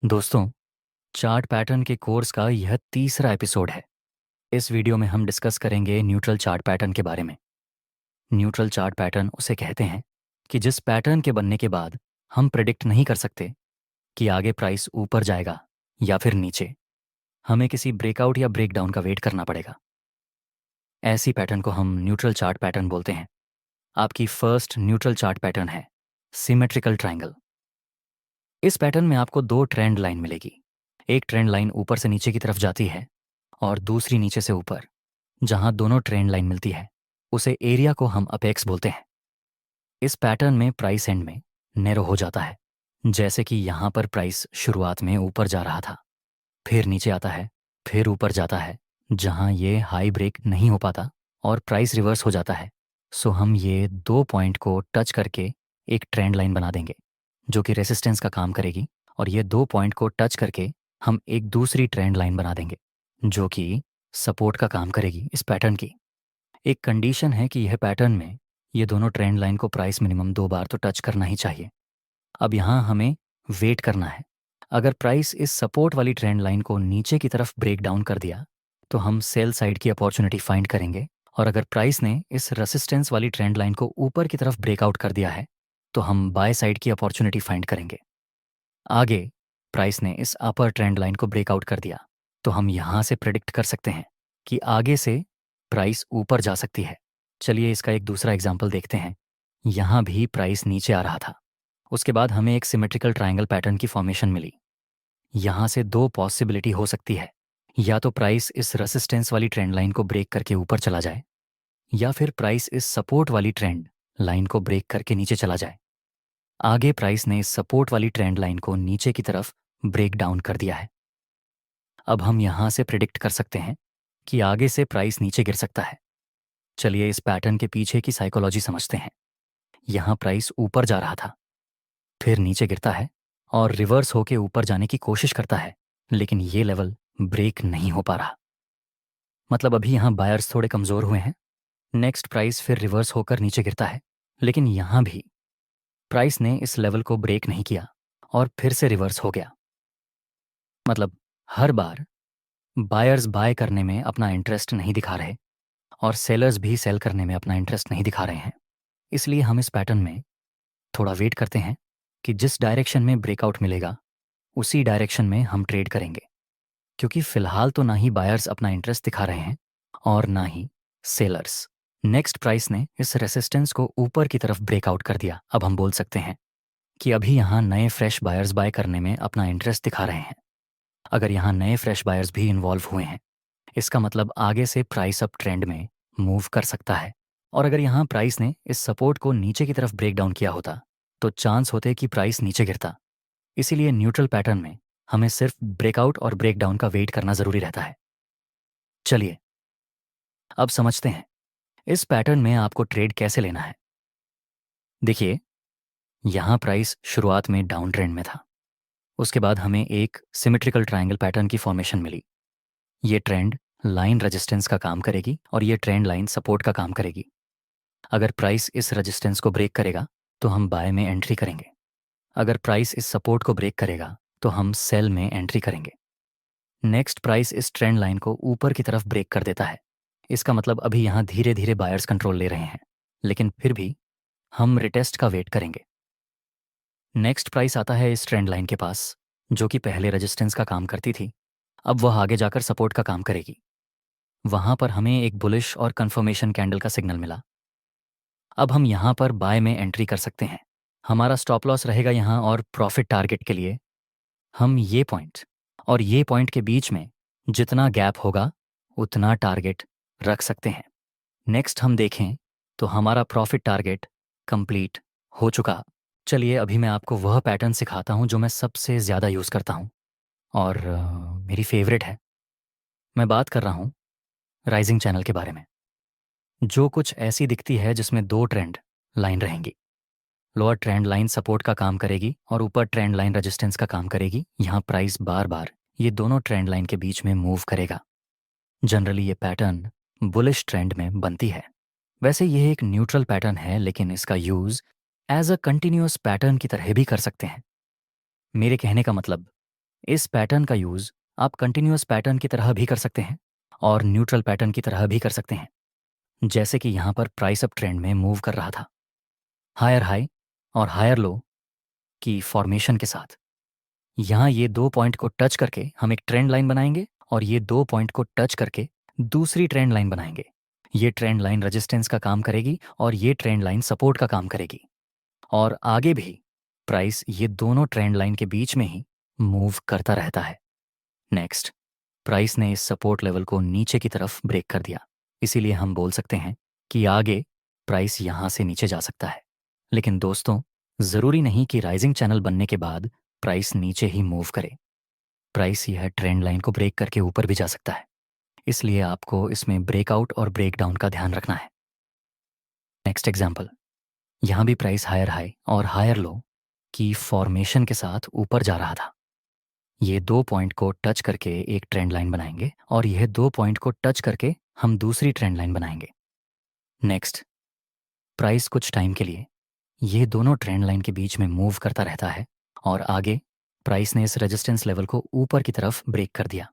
दोस्तों, chart pattern के course का यह तीसरा एपिसोड है। इस वीडियो में हम डिस्कस करेंगे न्यूट्रल चार्ट पैटर्न के बारे में। न्यूट्रल चार्ट पैटर्न उसे कहते हैं कि जिस पैटर्न के बनने के बाद हम प्रिडिक्ट नहीं कर सकते कि आगे प्राइस ऊपर जाएगा या फिर नीचे। हमें किसी ब्रेकआउट या ब्रेकडाउन का वेट करना पड़ेगा। ऐसी पैटर्न को हम न्यूट्रल चार्ट पैटर्न बोलते हैं। आपकी फर्स्ट न्यूट्रल चार्ट पैटर्न है सिमेट्रिकल ट्रायंगल। इस पैटर्न में आपको दो ट्रेंड लाइन मिलेगी। एक ट्रेंड लाइन ऊपर से नीचे की तरफ जाती है और दूसरी नीचे से ऊपर। जहां दोनों ट्रेंड लाइन मिलती है उसे एरिया को हम अपेक्स बोलते हैं। इस पैटर्न में प्राइस एंड में नैरो हो जाता है, जैसे कि यहां पर प्राइस शुरुआत में ऊपर जा रहा था, फिर नीचे आता है, फिर ऊपर जाता है, जहां ये हाई ब्रेक नहीं हो पाता और प्राइस रिवर्स हो जाता है। सो हम ये दो पॉइंट को टच करके एक ट्रेंड लाइन बना देंगे जो कि रेसिस्टेंस का काम करेगी, और ये दो पॉइंट को टच करके हम एक दूसरी ट्रेंड लाइन बना देंगे जो कि सपोर्ट का काम करेगी इस पैटर्न की। एक कंडीशन है कि यह पैटर्न में ये दोनों ट्रेंड लाइन को प्राइस मिनिमम दो बार तो टच करना ही चाहिए। अब यहाँ हमें वेट करना है। अगर प्राइस इस सपोर्ट वाली ट्रेंड लाइन को नीचे की तरफ ब्रेक डाउन कर दिया तो हम सेल साइड की अपॉर्चुनिटी फाइंड करेंगे, और अगर प्राइस ने इस रेसिस्टेंस वाली ट्रेंड लाइन को ऊपर की तरफ ब्रेकआउट कर दिया है तो हम बाय साइड की अपॉर्चुनिटी फाइंड करेंगे। आगे प्राइस ने इस अपर ट्रेंड लाइन को ब्रेकआउट कर दिया तो हम यहाँ से प्रिडिक्ट कर सकते हैं कि आगे से प्राइस ऊपर जा सकती है। चलिए इसका एक दूसरा एग्जाम्पल देखते हैं। यहाँ भी प्राइस नीचे आ रहा था, उसके बाद हमें एक सिमेट्रिकल ट्रायंगल पैटर्न की फॉर्मेशन मिली। यहाँ से दो पॉसिबिलिटी हो सकती है, या तो प्राइस इस रेसिस्टेंस वाली ट्रेंड लाइन को ब्रेक करके ऊपर चला जाए, या फिर प्राइस इस सपोर्ट वाली ट्रेंड लाइन को ब्रेक करके नीचे चला जाए। आगे प्राइस ने इस सपोर्ट वाली ट्रेंड लाइन को नीचे की तरफ ब्रेक डाउन कर दिया है। अब हम यहाँ से प्रिडिक्ट कर सकते हैं कि आगे से प्राइस नीचे गिर सकता है। चलिए इस पैटर्न के पीछे की साइकोलॉजी समझते हैं। यहाँ प्राइस ऊपर जा रहा था, फिर नीचे गिरता है और रिवर्स होके ऊपर जाने की कोशिश करता है, लेकिन ये लेवल ब्रेक नहीं हो पा रहा। मतलब अभी यहाँ बायर्स थोड़े कमजोर हुए हैं। नेक्स्ट प्राइस फिर रिवर्स होकर नीचे गिरता है, लेकिन यहाँ भी प्राइस ने इस लेवल को ब्रेक नहीं किया और फिर से रिवर्स हो गया। मतलब हर बार बायर्स बाय करने में अपना इंटरेस्ट नहीं दिखा रहे और सेलर्स भी सेल करने में अपना इंटरेस्ट नहीं दिखा रहे हैं। इसलिए हम इस पैटर्न में थोड़ा वेट करते हैं कि जिस डायरेक्शन में ब्रेकआउट मिलेगा उसी डायरेक्शन में हम ट्रेड करेंगे, क्योंकि फिलहाल तो ना ही बायर्स अपना इंटरेस्ट दिखा रहे हैं और ना ही सेलर्स। नेक्स्ट प्राइस ने इस रेसिस्टेंस को ऊपर की तरफ ब्रेकआउट कर दिया। अब हम बोल सकते हैं कि अभी यहाँ नए फ्रेश बायर्स बाय करने में अपना इंटरेस्ट दिखा रहे हैं। अगर यहाँ नए फ्रेश बायर्स भी इन्वॉल्व हुए हैं, इसका मतलब आगे से प्राइस अप ट्रेंड में मूव कर सकता है। और अगर यहाँ प्राइस ने इस सपोर्ट को नीचे की तरफ ब्रेक डाउन किया होता तो चांस होते कि प्राइस नीचे गिरता। इसीलिए न्यूट्रल पैटर्न में हमें सिर्फ ब्रेकआउट और ब्रेक डाउन का वेट करना जरूरी रहता है। चलिए अब समझते हैं इस पैटर्न में आपको ट्रेड कैसे लेना है। देखिए, यहाँ प्राइस शुरुआत में डाउन ट्रेंड में था, उसके बाद हमें एक सिमेट्रिकल ट्रायंगल पैटर्न की फॉर्मेशन मिली। ये ट्रेंड लाइन रेजिस्टेंस का काम करेगी और ये ट्रेंड लाइन सपोर्ट का काम करेगी। अगर प्राइस इस रेजिस्टेंस को ब्रेक करेगा तो हम बाय में एंट्री करेंगे। अगर प्राइस इस सपोर्ट को ब्रेक करेगा तो हम सेल में एंट्री करेंगे। नेक्स्ट प्राइस इस ट्रेंड लाइन को ऊपर की तरफ ब्रेक कर देता है। इसका मतलब अभी यहाँ धीरे धीरे बायर्स कंट्रोल ले रहे हैं, लेकिन फिर भी हम रिटेस्ट का वेट करेंगे। नेक्स्ट प्राइस आता है इस ट्रेंड लाइन के पास, जो कि पहले रेजिस्टेंस का काम करती थी, अब वह आगे जाकर सपोर्ट का काम करेगी। वहां पर हमें एक बुलिश और कंफर्मेशन कैंडल का सिग्नल मिला। अब हम यहाँ पर बाय में एंट्री कर सकते हैं। हमारा स्टॉप लॉस रहेगा यहाँ, और प्रॉफिट टारगेट के लिए हम ये पॉइंट और ये पॉइंट के बीच में जितना गैप होगा उतना टारगेट रख सकते हैं। नेक्स्ट हम देखें तो हमारा प्रॉफिट टारगेट कंप्लीट हो चुका। चलिए अभी मैं आपको वह पैटर्न सिखाता हूँ जो मैं सबसे ज़्यादा यूज़ करता हूँ और मेरी फेवरेट है। मैं बात कर रहा हूँ राइजिंग चैनल के बारे में, जो कुछ ऐसी दिखती है जिसमें दो ट्रेंड लाइन रहेंगी। लोअर ट्रेंड लाइन सपोर्ट का काम करेगी और ऊपर ट्रेंड लाइन रेजिस्टेंस का काम करेगी। यहाँ प्राइस बार बार ये दोनों ट्रेंड लाइन के बीच में मूव करेगा। जनरली ये पैटर्न बुलिश ट्रेंड में बनती है। वैसे ये एक न्यूट्रल पैटर्न है, लेकिन इसका use as a continuous pattern की तरह भी कर सकते हैं। मेरे कहने का मतलब, इस पैटर्न का यूज़ आप कंटिन्यूअस पैटर्न की तरह भी कर सकते हैं और न्यूट्रल पैटर्न की तरह भी कर सकते हैं। जैसे कि यहाँ पर प्राइस अप ट्रेंड में मूव कर रहा था, हायर हाई और हायर लो की फॉर्मेशन के साथ। यहाँ ये 2 पॉइंट को टच करके हम एक ट्रेंड लाइन बनाएंगे और ये 2 पॉइंट को टच करके दूसरी ट्रेंड लाइन बनाएंगे। ये ट्रेंड लाइन रेजिस्टेंस का काम करेगी और ये ट्रेंड लाइन सपोर्ट का काम करेगी। और आगे भी प्राइस ये दोनों ट्रेंड लाइन के बीच में ही मूव करता रहता है। नेक्स्ट, प्राइस ने इस सपोर्ट लेवल को नीचे की तरफ ब्रेक कर दिया, इसीलिए हम बोल सकते हैं कि आगे प्राइस यहाँ से नीचे जा सकता है। लेकिन दोस्तों, ज़रूरी नहीं कि राइजिंग चैनल बनने के बाद प्राइस नीचे ही मूव करे। प्राइस यह ट्रेंड लाइन को ब्रेक करके ऊपर भी जा सकता है, इसलिए आपको इसमें ब्रेकआउट और ब्रेकडाउन का ध्यान रखना है। नेक्स्ट एग्जाम्पल, यहाँ भी प्राइस हायर हाई और हायर लो की फॉर्मेशन के साथ ऊपर जा रहा था। ये 2 पॉइंट को टच करके एक ट्रेंड लाइन बनाएंगे और यह 2 पॉइंट को टच करके हम दूसरी ट्रेंड लाइन बनाएंगे। नेक्स्ट, प्राइस कुछ टाइम के लिए ये दोनों ट्रेंड लाइन के बीच में मूव करता रहता है और आगे प्राइस ने इस रेजिस्टेंस लेवल को ऊपर की तरफ ब्रेक कर दिया।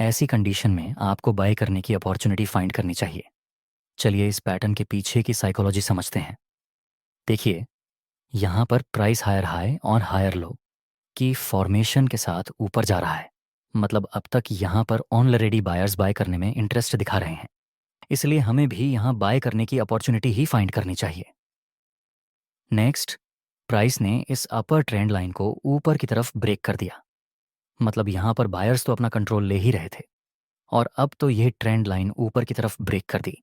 ऐसी कंडीशन में आपको बाय करने की अपॉर्चुनिटी फाइंड करनी चाहिए। चलिए इस पैटर्न के पीछे की साइकोलॉजी समझते हैं। देखिए, यहाँ पर प्राइस हायर हाई और हायर लो की फॉर्मेशन के साथ ऊपर जा रहा है, मतलब अब तक यहाँ पर ऑलरेडी बायर्स बाय करने में इंटरेस्ट दिखा रहे हैं, इसलिए हमें भी यहाँ बाय करने की अपॉर्चुनिटी ही फाइंड करनी चाहिए। नेक्स्ट, प्राइस ने इस अपर ट्रेंड लाइन को ऊपर की तरफ ब्रेक कर दिया, मतलब यहाँ पर बायर्स तो अपना कंट्रोल ले ही रहे थे और अब तो ये ट्रेंड लाइन ऊपर की तरफ ब्रेक कर दी,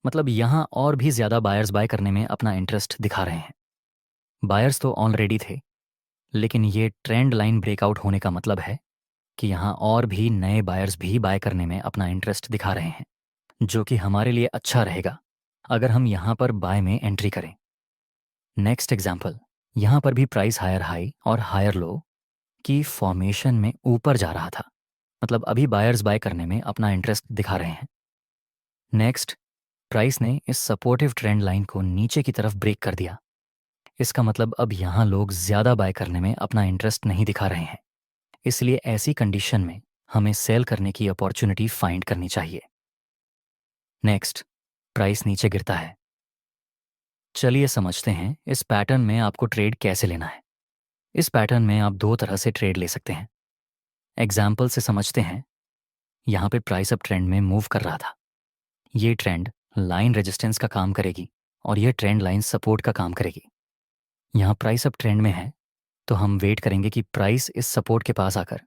मतलब यहाँ और भी ज़्यादा बायर्स बाय करने में अपना इंटरेस्ट दिखा रहे हैं। बायर्स तो ऑलरेडी थे, लेकिन ये ट्रेंड लाइन ब्रेकआउट होने का मतलब है कि यहाँ और भी नए बायर्स भी बाय करने में अपना इंटरेस्ट दिखा रहे हैं, जो कि हमारे लिए अच्छा रहेगा अगर हम यहाँ पर बाय में एंट्री करें। नेक्स्ट एग्जाम्पल, यहाँ पर भी प्राइस हायर हाई और हायर लो की फॉर्मेशन में ऊपर जा रहा था, मतलब अभी बायर्स बाय करने में अपना इंटरेस्ट दिखा रहे हैं। नेक्स्ट, प्राइस ने इस सपोर्टिव ट्रेंड लाइन को नीचे की तरफ ब्रेक कर दिया, इसका मतलब अब यहाँ लोग ज़्यादा बाय करने में अपना इंटरेस्ट नहीं दिखा रहे हैं, इसलिए ऐसी कंडीशन में हमें सेल करने की अपॉर्चुनिटी फाइंड करनी चाहिए। नेक्स्ट, प्राइस नीचे गिरता है। चलिए समझते हैं इस पैटर्न में आपको ट्रेड कैसे लेना है। इस पैटर्न में आप 2 तरह से ट्रेड ले सकते हैं। एग्जाम्पल से समझते हैं। यहाँ पे प्राइस अप ट्रेंड में मूव कर रहा था। ये ट्रेंड लाइन रेजिस्टेंस का काम करेगी और ये ट्रेंड लाइन सपोर्ट का काम करेगी। यहाँ प्राइस अप ट्रेंड में है, तो हम वेट करेंगे कि प्राइस इस सपोर्ट के पास आकर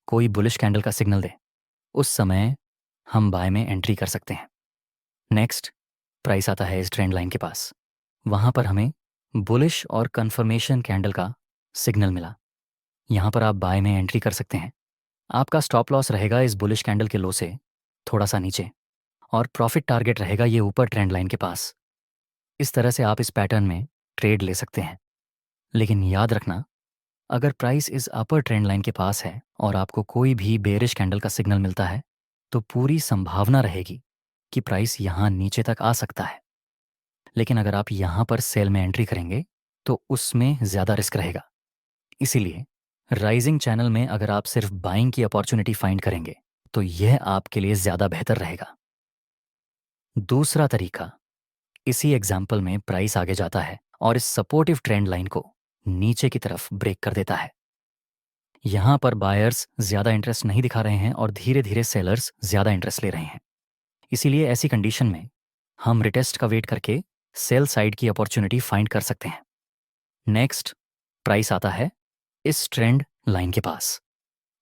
कोई बुलिश कैंडल का सिग्नल दे, उस समय हम बाय में एंट्री कर सकते हैं। नेक्स्ट, प्राइस आता है इस ट्रेंड लाइन के पास, वहाँ पर हमें बुलिश और कन्फर्मेशन कैंडल का सिग्नल मिला, यहाँ पर आप बाय में एंट्री कर सकते हैं। आपका स्टॉप लॉस रहेगा इस बुलिश कैंडल के लो से थोड़ा सा नीचे और प्रॉफिट टारगेट रहेगा ये ऊपर ट्रेंड लाइन के पास। इस तरह से आप इस पैटर्न में ट्रेड ले सकते हैं। लेकिन याद रखना, अगर प्राइस इस अपर ट्रेंड लाइन के पास है और आपको कोई भी बेरिश कैंडल का सिग्नल मिलता है, तो पूरी संभावना रहेगी कि प्राइस यहाँ नीचे तक आ सकता है। लेकिन अगर आप यहाँ पर सेल में एंट्री करेंगे तो उसमें ज़्यादा रिस्क रहेगा। इसीलिए राइजिंग चैनल में अगर आप सिर्फ बाइंग की अपॉर्चुनिटी फाइंड करेंगे तो यह आपके लिए ज़्यादा बेहतर रहेगा। दूसरा तरीका, इसी एग्जाम्पल में प्राइस आगे जाता है और इस सपोर्टिव ट्रेंड लाइन को नीचे की तरफ ब्रेक कर देता है। यहाँ पर बायर्स ज़्यादा इंटरेस्ट नहीं दिखा रहे हैं और धीरे धीरे सेलर्स ज़्यादा इंटरेस्ट ले रहे हैं। इसीलिए ऐसी कंडीशन में हम रिटेस्ट का वेट करके सेल साइड की अपॉर्चुनिटी फाइंड कर सकते हैं। नेक्स्ट, प्राइस आता है इस ट्रेंड लाइन के पास,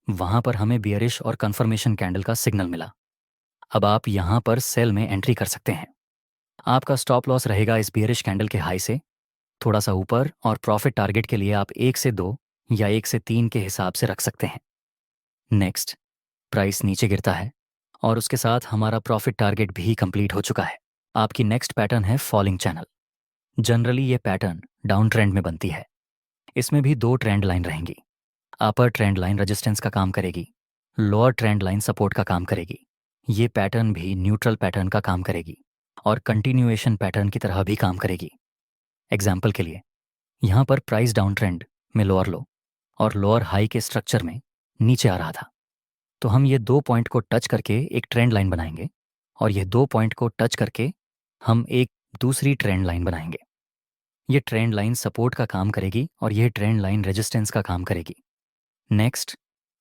वहां पर हमें बियरिश और कंफर्मेशन कैंडल का सिग्नल मिला। अब आप यहां पर सेल में एंट्री कर सकते हैं। आपका स्टॉप लॉस रहेगा इस बियरिश कैंडल के हाई से थोड़ा सा ऊपर और प्रॉफिट टारगेट के लिए आप 1 से 2 या 1 से 3 के हिसाब से रख सकते हैं। नेक्स्ट, प्राइस नीचे गिरता है और उसके साथ हमारा प्रॉफिट टारगेट भी कंप्लीट हो चुका है। आपकी नेक्स्ट पैटर्न है फॉलिंग चैनल। जनरली ये पैटर्न डाउन ट्रेंड में बनती है। इसमें भी 2 ट्रेंड लाइन रहेंगी। अपर ट्रेंड लाइन रेजिस्टेंस का काम करेगी, लोअर ट्रेंड लाइन सपोर्ट का काम करेगी। ये पैटर्न भी न्यूट्रल पैटर्न का काम करेगी और कंटिन्यूएशन पैटर्न की तरह भी काम करेगी। एग्जाम्पल के लिए, यहाँ पर प्राइस डाउन ट्रेंड में लोअर लो और लोअर हाई के स्ट्रक्चर में नीचे आ रहा था। तो हम ये 2 पॉइंट को टच करके एक ट्रेंड लाइन बनाएंगे, और ये 2 पॉइंट को टच करके हम एक दूसरी ट्रेंड लाइन बनाएंगे। ये ट्रेंड लाइन सपोर्ट का काम करेगी और यह ट्रेंड लाइन रेजिस्टेंस का काम करेगी। नेक्स्ट,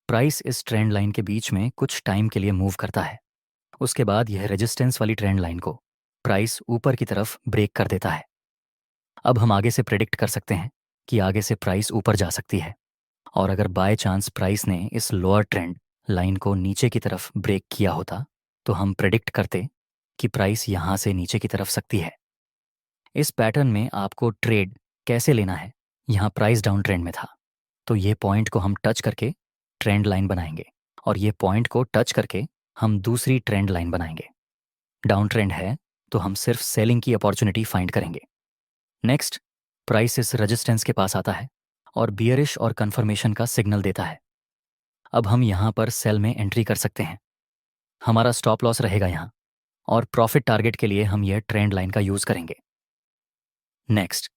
प्राइस इस ट्रेंड लाइन के बीच में कुछ टाइम के लिए मूव करता है। उसके बाद यह रेजिस्टेंस वाली ट्रेंड लाइन को प्राइस ऊपर की तरफ ब्रेक कर देता है। अब हम आगे से प्रेडिक्ट कर सकते हैं कि आगे से प्राइस ऊपर जा सकती है, और अगर बाय चांस प्राइस ने इस लोअर ट्रेंड लाइन को नीचे की तरफ ब्रेक किया होता, तो हम प्रेडिक्ट करते कि प्राइस यहाँ से नीचे की तरफ सकती है। इस पैटर्न में आपको ट्रेड कैसे लेना है, यहाँ प्राइस डाउन ट्रेंड में था, तो ये पॉइंट को हम टच करके ट्रेंड लाइन बनाएंगे, और ये पॉइंट को टच करके हम दूसरी ट्रेंड लाइन बनाएंगे। डाउन ट्रेंड है तो हम सिर्फ सेलिंग की अपॉर्चुनिटी फाइंड करेंगे। नेक्स्ट, प्राइस इस रेजिस्टेंस के पास आता है और बियरिश और कंफर्मेशन का सिग्नल देता है। अब हम यहाँ पर सेल में एंट्री कर सकते हैं। हमारा स्टॉप लॉस रहेगा यहाँ, और प्रॉफिट टारगेट के लिए हम यह ट्रेंड लाइन का यूज करेंगे। नेक्स्ट,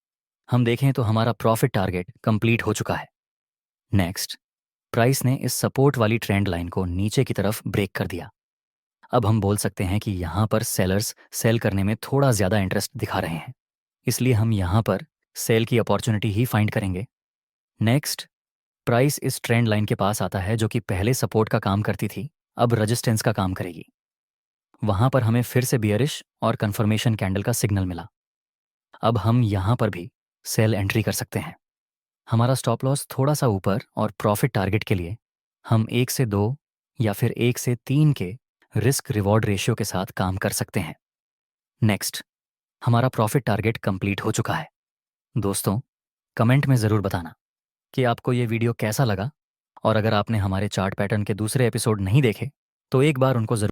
हम देखें तो हमारा प्रॉफिट टारगेट कंप्लीट हो चुका है। नेक्स्ट, प्राइस ने इस सपोर्ट वाली ट्रेंड लाइन को नीचे की तरफ ब्रेक कर दिया। अब हम बोल सकते हैं कि यहाँ पर सेलर्स सेल करने में थोड़ा ज़्यादा इंटरेस्ट दिखा रहे हैं, इसलिए हम यहाँ पर सेल की अपॉर्चुनिटी ही फाइंड करेंगे। नेक्स्ट, प्राइस इस ट्रेंड लाइन के पास आता है जो कि पहले सपोर्ट का काम करती थी, अब रेजिस्टेंस का काम करेगी। वहाँ पर हमें फिर से बियरिश और कंफर्मेशन कैंडल का सिग्नल मिला। अब हम यहाँ पर भी सेल एंट्री कर सकते हैं। हमारा स्टॉप लॉस थोड़ा सा ऊपर, और प्रॉफिट टारगेट के लिए हम 1 से 2 या फिर 1 से 3 के रिस्क रिवॉर्ड रेशियो के साथ काम कर सकते हैं। नेक्स्ट, हमारा प्रॉफिट टारगेट कंप्लीट हो चुका है। दोस्तों, कमेंट में ज़रूर बताना कि आपको ये वीडियो कैसा लगा, और अगर आपने हमारे चार्ट पैटर्न के दूसरे एपिसोड नहीं देखे तो एक बार उनको ज़रूर